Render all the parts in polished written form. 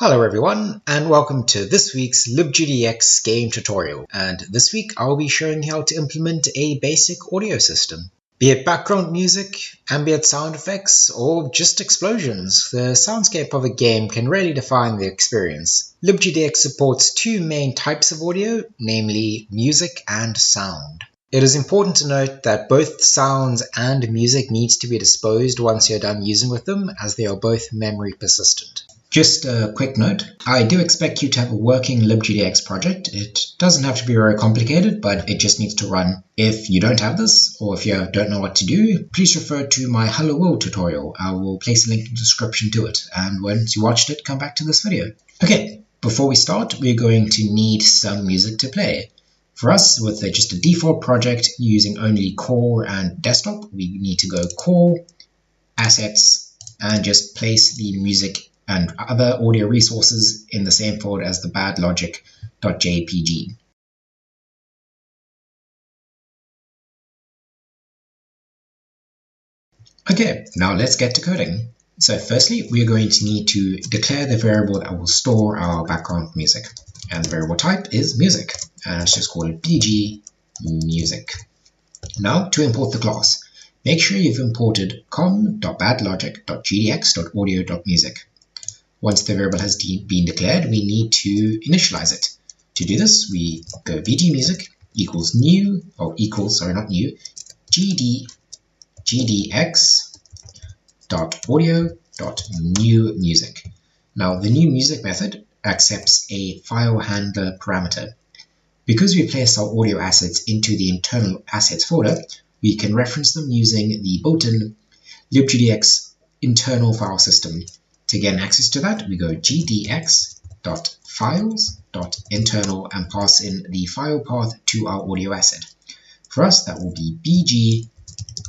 Hello everyone, and welcome to this week's libGDX game tutorial. And this week I'll be showing you how to implement a basic audio system. Be it background music, ambient sound effects, or just explosions, the soundscape of a game can really define the experience. libGDX supports two main types of audio, namely music and sound. It is important to note that both sounds and music needs to be disposed once you're done using with them, as they are both memory persistent. Just a quick note, I do expect you to have a working libGDX project. It doesn't have to be very complicated, but it just needs to run. If you don't have this, or if you don't know what to do, please refer to my Hello World tutorial. I will place a link in the description to it, and once you watched it, come back to this video. Okay, before we start, we're going to need some music to play. For us, with just a default project using only core and desktop, we need to go core, assets, and just place the music and other audio resources in the same folder as the badlogic.jpg. Okay, now let's get to coding. So firstly, we're going to need to declare the variable that will store our background music. And the variable type is music. And let's just call it bgmusic. Now to import the class, make sure you've imported com.badlogic.gdx.audio.music. Once the variable has been declared, we need to initialize it. To do this, we go bgmusic equals new, or equals, sorry, not new, gdx.audio.newmusic. Now the new music method accepts a file handler parameter. Because we place our audio assets into the internal assets folder, we can reference them using the built-in libGDX internal file system. To gain access to that, we go gdx.files.internal and pass in the file path to our audio asset. For us, that will be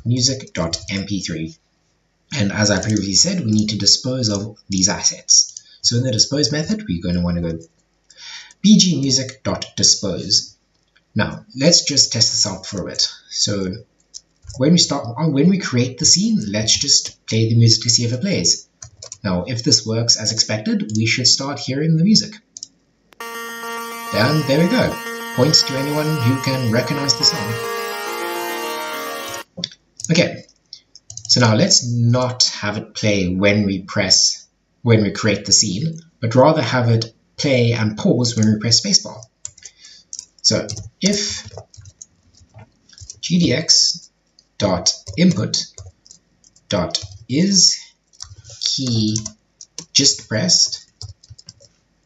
bgmusic.mp3. And as I previously said, we need to dispose of these assets. So in the dispose method, we're going to want to go bgmusic.dispose. Now, let's just test this out for a bit. So when we create the scene, let's just play the music to see if it plays. Now, if this works as expected, we should start hearing the music. And there we go. Points to anyone who can recognize the song. Okay, so now let's not have it play when we create the scene, but rather have it play and pause when we press spacebar. So if gdx.input.is key just pressed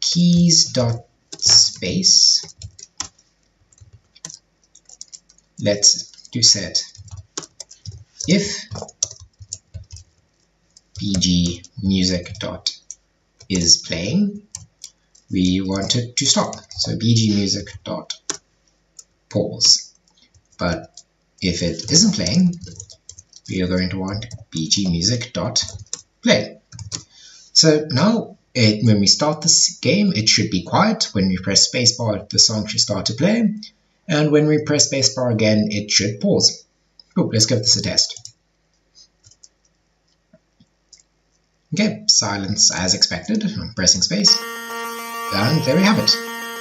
keys.space, let's do set if bgmusic.is playing, we want it to stop, so bgmusic.pause. But if it isn't playing, we are going to want bgmusic.play. So now, when we start this game, it should be quiet. When we press spacebar, the song should start to play. And when we press spacebar again, it should pause. Cool, let's give this a test. Okay, silence as expected. I'm pressing space. And there we have it.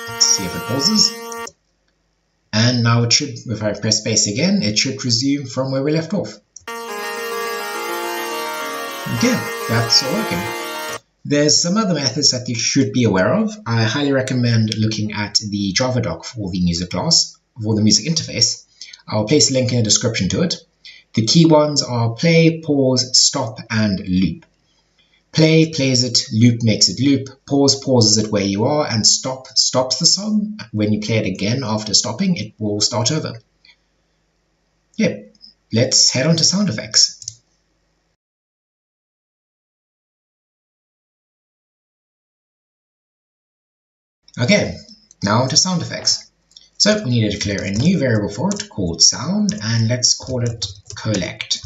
Let's see if it pauses. And now it should, if I press space again, it should resume from where we left off. Okay, that's all working. There's some other methods that you should be aware of. I highly recommend looking at the Java doc for the music class, for the music interface. I'll place a link in the description to it. The key ones are play, pause, stop, and loop. Play plays it, loop makes it loop, pause pauses it where you are, and stop stops the song. When you play it again after stopping, it will start over. Yep, let's head on to sound effects. Okay, now on to sound effects. So we need to declare a new variable for it called sound, and let's call it collect.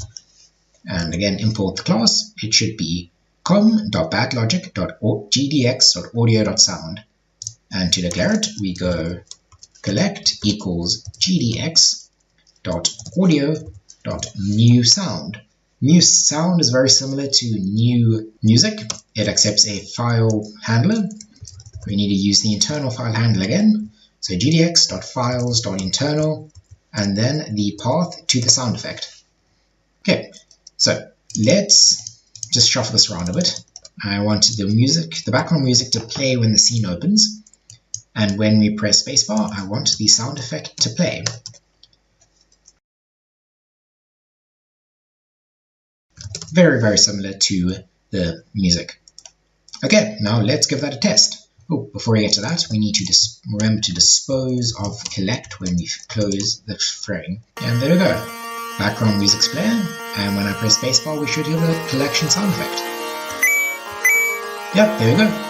And again, import the class. It should be com.badlogic.gdx.audio.sound. And to declare it, we go collect equals gdx.audio.newSound. New sound is very similar to new music. It accepts a file handler. We need to use the internal file handler again. So gdx.files.internal and then the path to the sound effect. Okay, so let's just shuffle this around a bit. I want the background music to play when the scene opens. And when we press spacebar, I want the sound effect to play. Very, very similar to the music. Okay, now let's give that a test. Oh, before we get to that, we need to remember to dispose of collect when we close the frame. And there we go. Background music's playing, and when I press spacebar, we should hear the collection sound effect. Yep, there we go.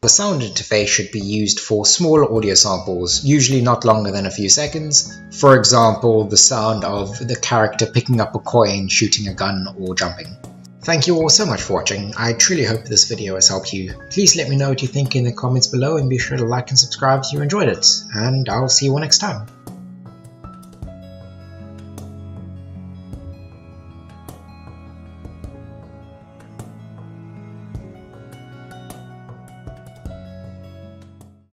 The sound interface should be used for smaller audio samples, usually not longer than a few seconds. For example, the sound of the character picking up a coin, shooting a gun, or jumping. Thank you all so much for watching. I truly hope this video has helped you. Please let me know what you think in the comments below and be sure to like and subscribe if you enjoyed it. And I'll see you all next time.